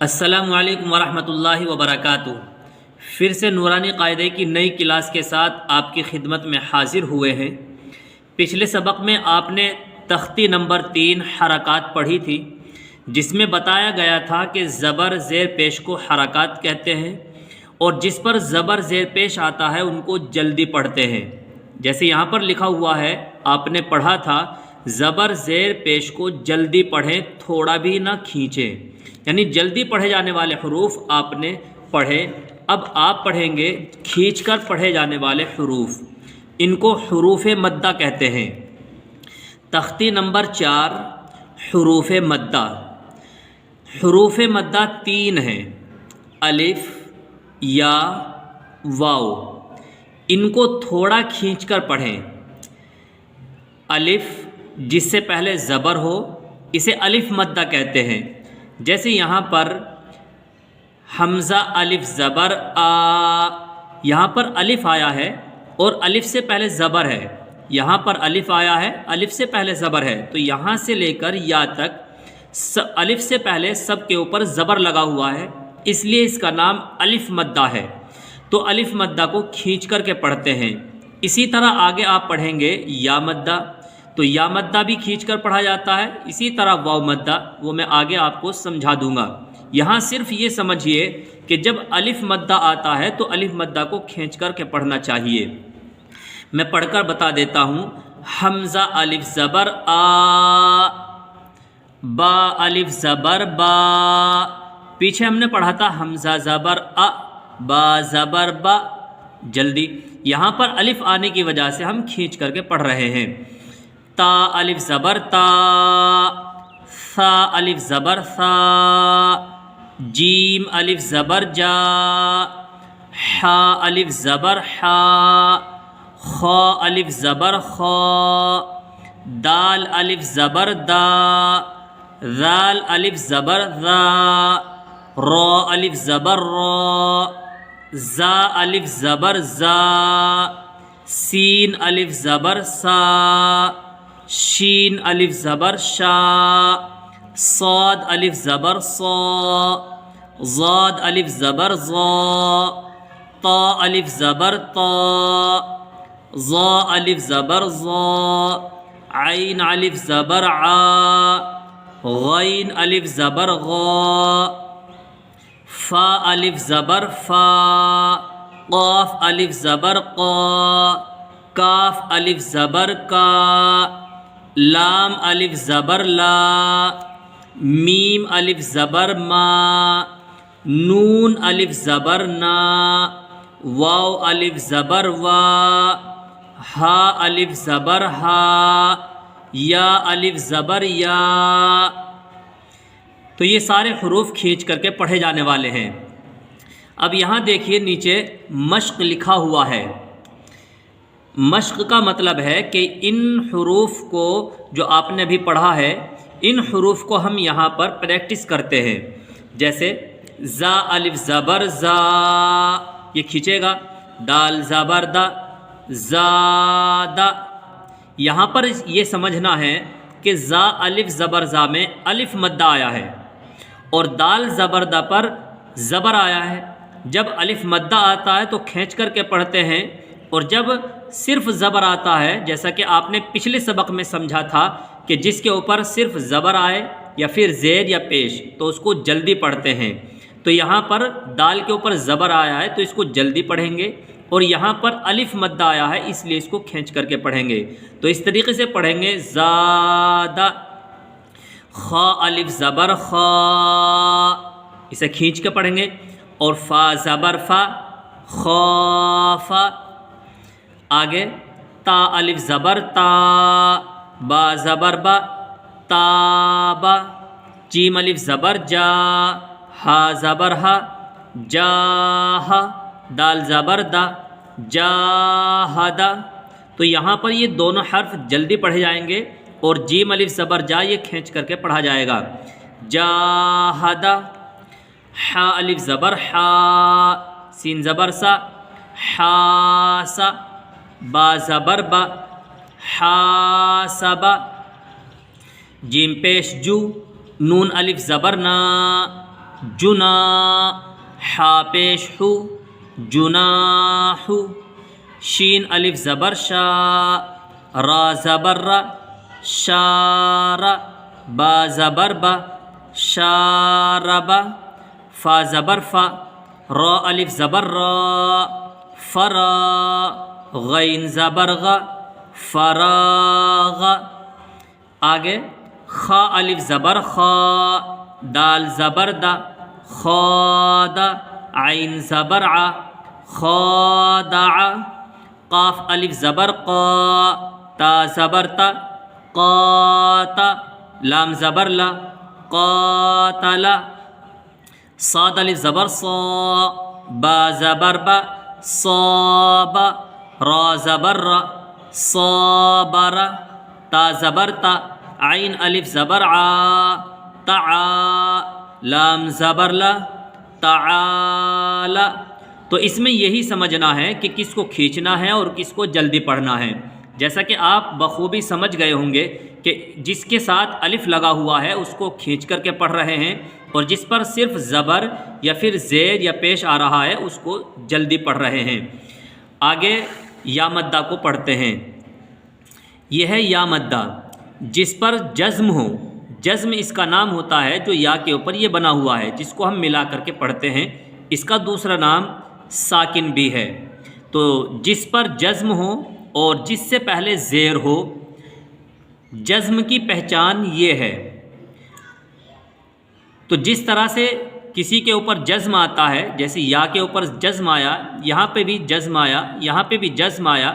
السلام علیکم ورحمۃ اللہ وبرکاتہ۔ پھر سے نورانی قاعدے کی نئی کلاس کے ساتھ آپ کی خدمت میں حاضر ہوئے ہیں۔ پچھلے سبق میں آپ نے تختی نمبر 3 حرکات پڑھی تھی، جس میں بتایا گیا تھا کہ زبر زیر پیش کو حرکات کہتے ہیں، اور جس پر زبر زیر پیش آتا ہے ان کو جلدی پڑھتے ہیں۔ جیسے یہاں پر لکھا ہوا ہے، آپ نے پڑھا تھا زبر زیر پیش کو جلدی پڑھیں، تھوڑا بھی نہ کھینچیں، یعنی جلدی پڑھے جانے والے حروف آپ نے پڑھے۔ اب آپ پڑھیں گے کھینچ کر پڑھے جانے والے حروف، ان کو حروف مدہ کہتے ہیں۔ تختی نمبر 4 حروف مدہ۔ حروف مدہ 3 ہیں، الف، یا، واو۔ ان کو تھوڑا کھینچ کر پڑھیں۔ الف جس سے پہلے زبر ہو اسے الف مدہ کہتے ہیں۔ جیسے یہاں پر حمزہ الف زبر آ، یہاں پر الف آیا ہے اور الف سے پہلے زبر ہے، یہاں پر الف آیا ہے، الف سے پہلے زبر ہے، تو یہاں سے لے کر یا تک الف سے پہلے سب کے اوپر زبر لگا ہوا ہے، اس لیے اس کا نام الف مدہ ہے۔ تو الف مدہ کو کھینچ کر کے پڑھتے ہیں۔ اسی طرح آگے آپ پڑھیں گے یا مدہ، تو یا مدہ بھی کھینچ کر پڑھا جاتا ہے۔ اسی طرح واو مدہ، وہ میں آگے آپ کو سمجھا دوں گا۔ یہاں صرف یہ سمجھیے کہ جب الف مدہ آتا ہے تو الف مدہ کو کھینچ کر کے پڑھنا چاہیے۔ میں پڑھ کر بتا دیتا ہوں۔ حمزہ الف زبر آ، با الف زبر با، پیچھے ہم نے پڑھا تھا حمزہ زبر ا، با زبر با، جلدی یہاں پر الف آنے کی وجہ سے ہم کھینچ کر کے پڑھ رہے ہیں۔ تا الف زبر تا، ثا الف زبر ثا، جیم الف زبر جا، حا الف زبر حا، خا الف زبر خا، دال الف زبر دا، ذال الف زبر ذا، را الف زبر را، زا الف زبر زا، سین الف زبر سا، شین الف زبر شا، صاد الف زبر صا، ضاد الف زبر ضا، طا الف زبر طا، ظا الف زبر ظا، عین الف زبر عا، غین الف زبر غا، فا الف زبر فا، قاف الف زبر قا، کاف الف زبر کا، لام الف زبر لا، میم الف زبر ما، نون الف زبر نا، واو الف زبر وا، ہا الف زبر ہا، یا الف زبر یا۔ تو یہ سارے حروف کھینچ کر کے پڑھے جانے والے ہیں۔ اب یہاں دیکھیے نیچے مشق لکھا ہوا ہے۔ مشق کا مطلب ہے کہ ان حروف کو جو آپ نے ابھی پڑھا ہے، ان حروف کو ہم یہاں پر پریکٹس کرتے ہیں۔ جیسے زا الف زبر زا، یہ کھینچے گا، دال زبر دا، زادا۔ یہاں پر یہ سمجھنا ہے کہ زا الف زبر زا میں الف مدہ آیا ہے اور دال زبر دا پر زبر آیا ہے۔ جب الف مدہ آتا ہے تو کھینچ کر کے پڑھتے ہیں، اور جب صرف زبر آتا ہے، جیسا کہ آپ نے پچھلے سبق میں سمجھا تھا کہ جس کے اوپر صرف زبر آئے یا پھر زیر یا پیش تو اس کو جلدی پڑھتے ہیں۔ تو یہاں پر دال کے اوپر زبر آیا ہے تو اس کو جلدی پڑھیں گے، اور یہاں پر الف مدہ آیا ہے اس لیے اس کو کھینچ کر کے پڑھیں گے۔ تو اس طریقے سے پڑھیں گے، زادہ، خا الف زبر خا، اسے کھینچ کے پڑھیں گے، اور فا زبر فا، خافا۔ آگے تا الف زبر تا، با زبر با، تابا، جیم الف زبر جا، ہا زبر ہا، جاہا، دال زبر دا، جاہدا۔ تو یہاں پر یہ دونوں حرف جلدی پڑھے جائیں گے، اور جیم الف زبر جا یہ کھینچ کر کے پڑھا جائے گا، جاہدا۔ حا الف زبر حا، سین زبر سا، حاسا، با زبر با، حاسبا، جیم پیش جو، نون الف زبر نا، جنا، حا پیش حو، جناح، شین الف زبر شا، را زبر را، شار، با زبر با، شارب، فا زبر فا، را الف زبر را، فرا، غین زبر غ، فراغ. آگے خا الف زبر خا، دال زبر دا، خاد، عین زبر ع، خادع، قاف الف زبر قا، تا زبر تا، قاتا، لام زبر لا، قاتل، صاد الف زبر صا، با زبر با، صاب، را زبر را، صابر، تا زبر تا، عین الف زبر ع، تعا، لام زبر لا، تعال. تو اس میں یہی سمجھنا ہے کہ کس کو کھینچنا ہے اور کس کو جلدی پڑھنا ہے. جیسا کہ آپ بخوبی سمجھ گئے ہوں گے کہ جس کے ساتھ الف لگا ہوا ہے اس کو کھینچ کر کے پڑھ رہے ہیں، اور جس پر صرف زبر یا پھر زیر یا پیش آ رہا ہے اس کو جلدی پڑھ رہے ہیں. آگے یا مدہ کو پڑھتے ہیں. یہ ہے یا مدہ جس پر جزم ہو. جزم اس کا نام ہوتا ہے جو یا کے اوپر یہ بنا ہوا ہے، جس کو ہم ملا کر کے پڑھتے ہیں. اس کا دوسرا نام ساکن بھی ہے. تو جس پر جزم ہو اور جس سے پہلے زیر ہو، جزم کی پہچان یہ ہے. تو جس طرح سے کسی کے اوپر جزم آتا ہے، جیسے یا کے اوپر جزم آیا، یہاں پہ بھی جزم آیا، یہاں پہ بھی جزم آیا،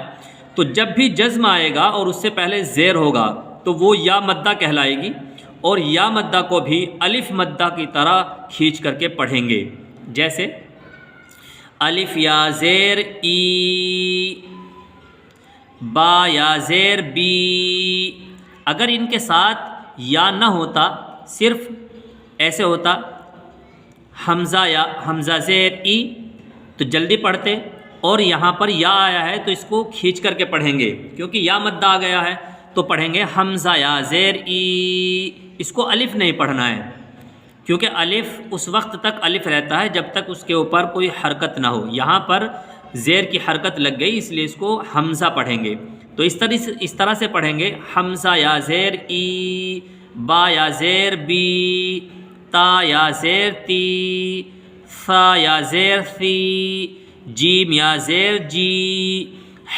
تو جب بھی جزم آئے گا اور اس سے پہلے زیر ہوگا تو وہ یا مدہ کہلائے گی. اور یا مدہ کو بھی الف مدہ کی طرح کھینچ کر کے پڑھیں گے. جیسے الف یا زیر ای، با یا زیر بی. اگر ان کے ساتھ یا نہ ہوتا، صرف ایسے ہوتا حمزہ یا حمزہ زیر ای تو جلدی پڑھتے، اور یہاں پر یا آیا ہے تو اس کو کھینچ کر کے پڑھیں گے کیونکہ یا مدہ آ گیا ہے. تو پڑھیں گے حمزہ یا زیر ای. اس کو الف نہیں پڑھنا ہے کیونکہ الف اس وقت تک الف رہتا ہے جب تک اس کے اوپر کوئی حرکت نہ ہو. یہاں پر زیر کی حرکت لگ گئی اس لیے اس کو حمزہ پڑھیں گے. تو اس طرح سے پڑھیں گے حمزہ یا زیر ای، با یا زیر بی، تا یا زیر تی، ثا یا زیر ثی، جیم یا زیر جی،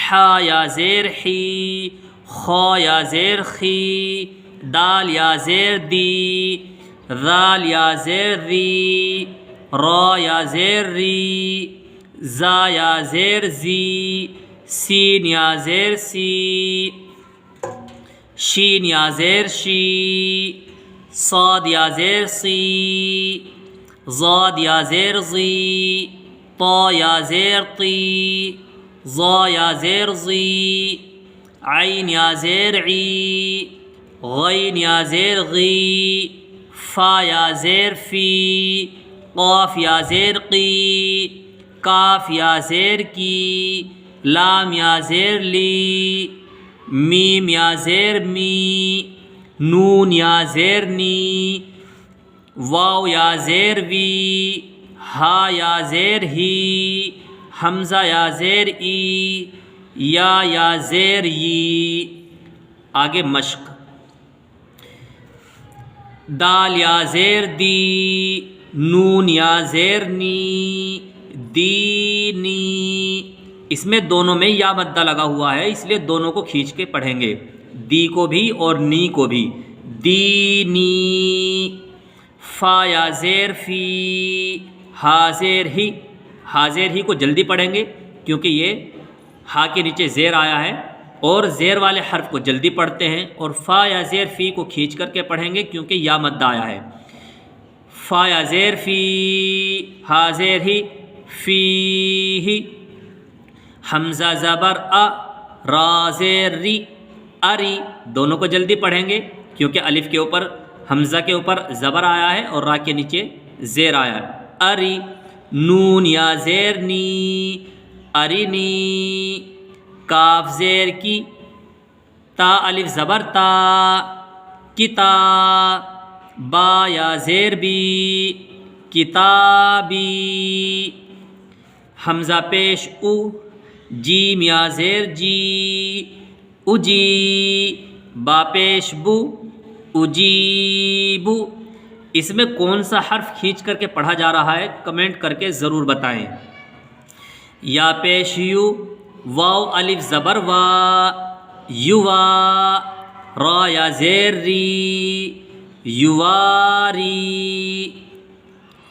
حا یا زیر حی، خا یا زیر خی، دال یا زیر دی، ذال یا زیر ذی، را یا زیر ری، زا یا زیر زی، سین یا زیر سی، شین یا زیر شی، صاد یا زیر سی، ضاد یا زیر ضی، طا یا زیر طی، ظا یا زیر ضی، عین یا زیر عی، غین یا زیر غی، فا یا زیر فی، قاف یا زیر قی، کاف یا زیر کی، لام یا زیر لی، میم یا زیر می، نون یا زیر نی، واو یا زیر وی، ہا یا زیر ہی، حمزہ یا زیر ای، یا زیر ی. آگے مشق. دال یا زیر دی، نون یا زیر نی، دینی. اس میں دونوں میں یا مدہ لگا ہوا ہے اس لیے دونوں کو کھینچ کے پڑھیں گے، دی کو بھی اور نی کو بھی. دینی. فا یا زیر فی، حاضر ہی. حاضر ہی کو جلدی پڑھیں گے کیونکہ یہ ہا کے نیچے زیر آیا ہے اور زیر والے حرف کو جلدی پڑھتے ہیں. اور فا یا زیر فی کو کھینچ کر کے پڑھیں گے کیونکہ یا مدہ آیا ہے. فا یا زیر فی، حاضر ہی، فی ہی. حمزہ زبر ا، را زیر ری، اری. دونوں کو جلدی پڑھیں گے کیونکہ الف کے اوپر حمزہ کے اوپر زبر آیا ہے اور را کے نیچے زیر آیا ہے. اری. نون یا زیر نی، ارینی. کاف زیر کی، تا الف زبر تا، کتا. با یا زیر بی، کتابی، حمزہ پیش او، جیم یا زیر جی، اجی، با پیش بو، اجیبو۔ اس میں کون سا حرف کھینچ کر کے پڑھا جا رہا ہے کمنٹ کر کے ضرور بتائیں۔ یا پیش یو، واو الف زبر وا، یوا، را یا زیر ری، یواری،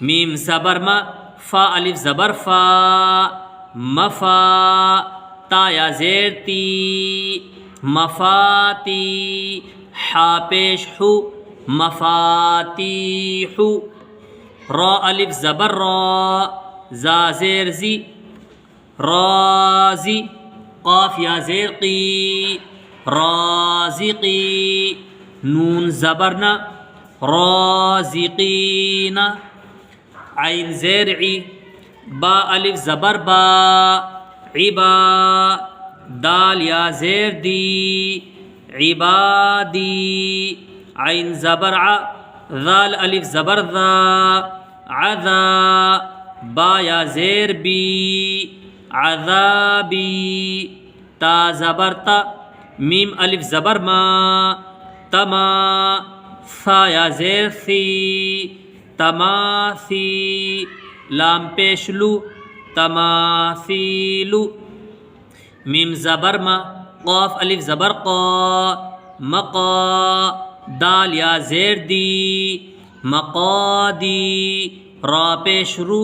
میم زبر ما، فا الف زبر فا، مفا، تا یا زیر تی، مفاتی، حا پیش حو، مفاتیح، را الف زبر را، زا زیر زی، رازی، قاف یا زیر قی، رازقی، نون زبرنا، رازقین، عین زیر عی، با الف زبر با، عبا، دال یا زیر دی، عبادی، عین زبر ع، ذال الف زبر ذا، عذا، با یا زیر بی، عذابی، تا زبر تا، میم الف زبر ما، تما، ثا یا زیر ثی، تماثی، لام پیش لو، تماثیلو، میم زبر ما، قاف الف زبر قا، مقا، دال یا زیر دی، مقادی، را پیش رو،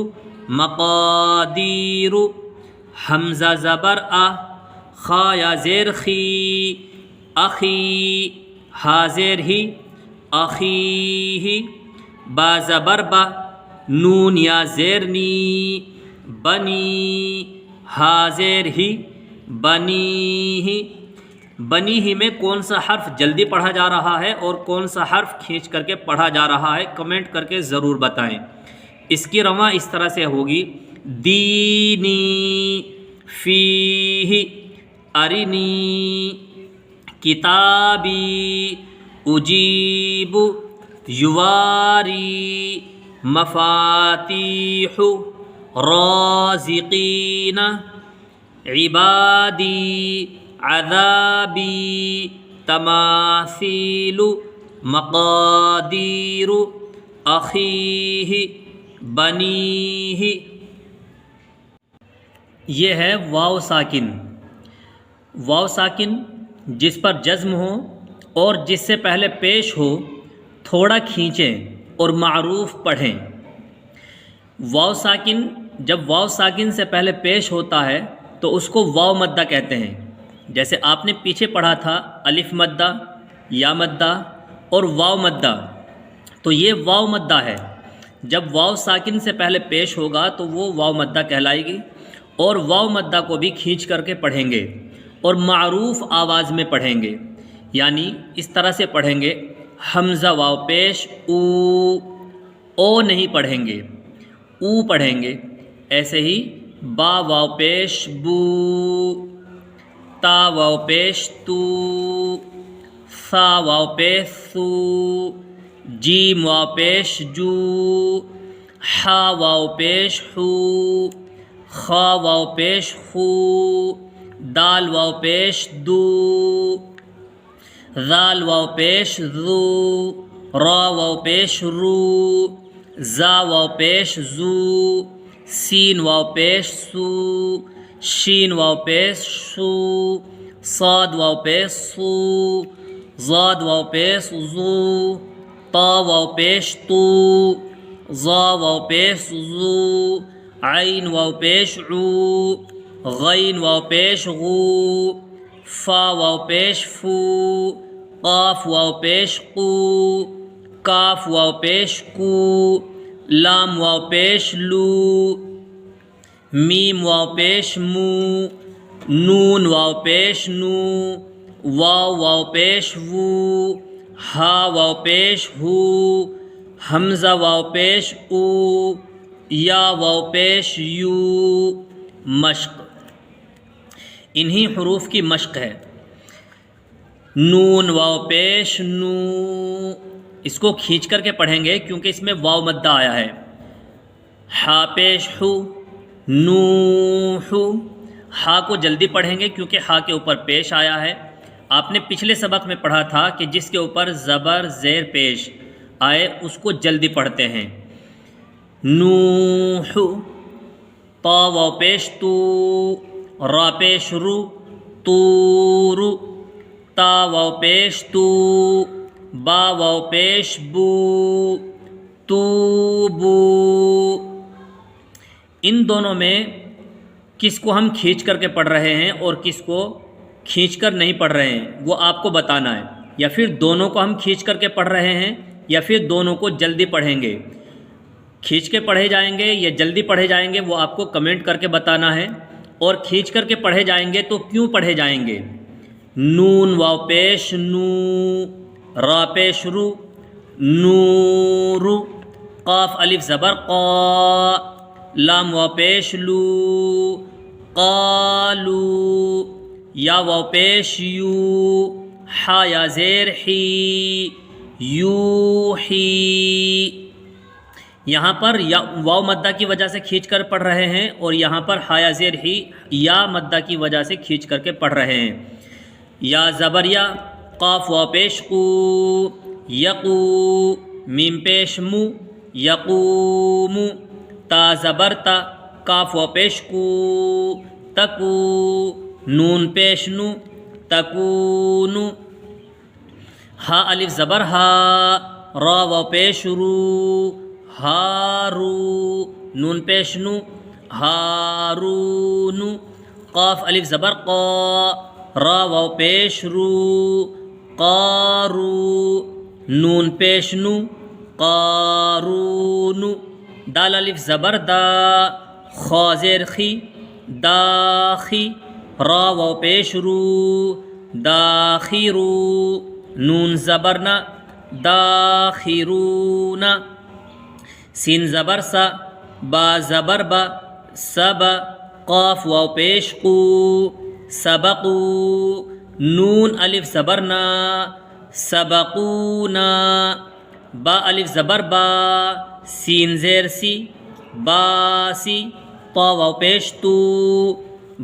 مقادیرو، حمزہ زبر آ، خا یا زیر خی، اخی، ہا زیر ہی، اخیہ، با زبر با، نون یا زیر نی، بنی، ہا زیر ہی، بنیہ۔ بنیہ میں کون سا حرف جلدی پڑھا جا رہا ہے اور کون سا حرف کھینچ کر کے پڑھا جا رہا ہے کمنٹ کر کے ضرور بتائیں۔ اس کی رواں اس طرح سے ہوگی، دینی، فیہ، ارنی، کتابی، اجیب، یواری، مفاتیح، رازقین، عبادی، عذابی، تماثیل، مقادیر، اخیہ، بنیہ۔ یہ ہے واو ساکن۔ واو ساکن جس پر جزم ہو اور جس سے پہلے پیش ہو تھوڑا کھینچیں اور معروف پڑھیں۔ واو ساکن جب واو ساکن سے پہلے پیش ہوتا ہے تو اس کو واو مدہ کہتے ہیں۔ جیسے آپ نے پیچھے پڑھا تھا الف مدہ، یا مدہ اور واو مدہ، تو یہ واو مدہ ہے۔ جب واو ساکن سے پہلے پیش ہوگا تو وہ واو مدہ کہلائے گی، اور واو مدہ کو بھی کھینچ کر کے پڑھیں گے اور معروف آواز میں پڑھیں گے، یعنی اس طرح سے پڑھیں گے، حمزہ واو پیش او نہیں پڑھیں گے، او پڑھیں گے۔ ایسے ہی با واو پیش بو، تا واو پیش تو، ثا واو پیش سو، جیم واو پیش جو، حا واو پیش حو، خا واو پیش خو، دال واو پیش دو، ذال واو پیش ذو، را واو پیش رو، زا واو پیش زو، سین واو پیش سو، شین واو پیش شو، صاد واو پیش سو، زاد واو پیش زو، طا واو پیش تو، ظا واو پیش زو، عین واو پیش عو، غین واو پیش غو، فا واو پیش فو، قاف واو پیش قو، کاف واو پیش کو، لام واو پیش لو، میم واو پیش مو، نون واو پیش نو، واو واو پیش وو، ہا واو پیش ہو، حمزہ واو پیش او، یا واو پیش یو۔ مشق، انہی حروف کی مشق ہے۔ نون واو پیش نو، اس کو کھینچ کر کے پڑھیں گے کیونکہ اس میں واو مدہ آیا ہے۔ ہا پیش ہو، نوح، ہا کو جلدی پڑھیں گے کیونکہ ہا کے اوپر پیش آیا ہے۔ آپ نے پچھلے سبق میں پڑھا تھا کہ جس کے اوپر زبر زیر پیش آئے اس کو جلدی پڑھتے ہیں۔ نوح، تا واو پیش تو، را پیش رو، تور، تا واو پیش تو، با واو پیش بو، توبو۔ ان دونوں میں کس کو ہم کھینچ کر کے پڑھ رہے ہیں اور کس کو کھینچ کر نہیں پڑھ رہے ہیں وہ آپ کو بتانا ہے، یا پھر دونوں کو ہم کھینچ کر کے پڑھ رہے ہیں یا پھر دونوں کو جلدی پڑھیں گے۔ کھینچ کے پڑھے جائیں گے یا جلدی پڑھے جائیں گے وہ آپ کو کمنٹ کر کے بتانا ہے، اور کھینچ کر کے پڑھے جائیں گے تو کیوں پڑھے جائیں گے؟ نون واو پیش نو، را پیش رو، نور، قاف الف زبر قا، لام واو پیش لو، قالو، یا واو پیش یو، ہا یا زیر حی، یوحی۔ یہاں پر یا واو مدہ کی وجہ سے کھینچ کر پڑھ رہے ہیں، اور یہاں پر ہا یا زیر ہی یا مدہ کی وجہ سے کھینچ کر کے پڑھ رہے ہیں۔ یا زبر یا، قاف واو پیش قو، یقو، میم پیش مو، یقوم، تا زبر تا، کاف واو پیش کو، تکو، نون پیش نو، تکونو، ہا الف زبر ہا، را واو پیش رو، ہارو، نون پیش نو، ہارونو، قاف الف زبر قا، را واو پیش رو، قارو، نون پیش نو، قارونو، دال الف زبر دا، خا زیر خی، داخی، را واو پیش رو، داخیرو، نون زبر نا، داخیرون، سین زبر سا، با زبر با، سب، قاف واو پیش قو، سبقو، نون الف زبر نا، سبقونا، با الف زبر با، سین زیر سی، باسی، طا واو پیش تو،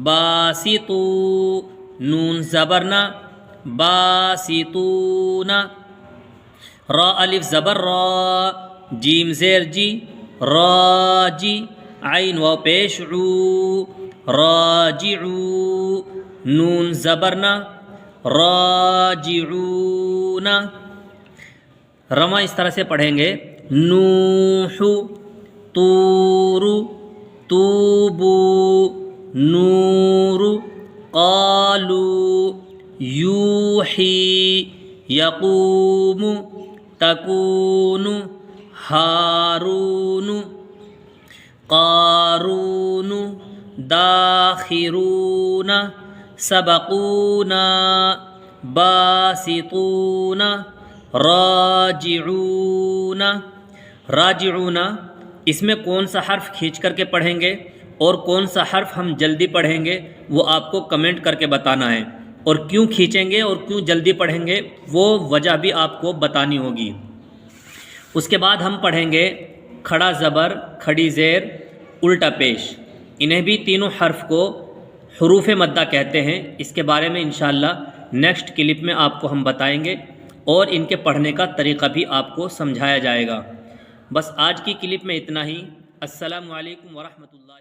باسطو، نون زبر نا، باسطونا، را الف زبر را، جیم زیر جی، راجی، عین واو پیش عو، راجعو، نون زبر نا، راجعون۔ رواں اس طرح سے پڑھیں گے، نوح، طور، توبو، نور، قالو، یوحی، یقوم، تکون، ہارون، قارون، داخرون، سبقون، باسطون، راجعون۔ راجعون اس میں کون سا حرف کھینچ کر کے پڑھیں گے اور کون سا حرف ہم جلدی پڑھیں گے وہ آپ کو کمنٹ کر کے بتانا ہے، اور کیوں کھینچیں گے اور کیوں جلدی پڑھیں گے وہ وجہ بھی آپ کو بتانی ہوگی۔ اس کے بعد ہم پڑھیں گے کھڑا زبر، کھڑی زیر، الٹا پیش۔ انہیں بھی تینوں حرف کو حروف مدہ کہتے ہیں۔ اس کے بارے میں انشاءاللہ نیکسٹ کلپ میں آپ کو ہم بتائیں گے، اور ان کے پڑھنے کا طریقہ بھی آپ کو سمجھایا جائے گا۔ بس آج کی کلپ میں اتنا ہی۔ السلام علیکم ورحمۃ اللہ۔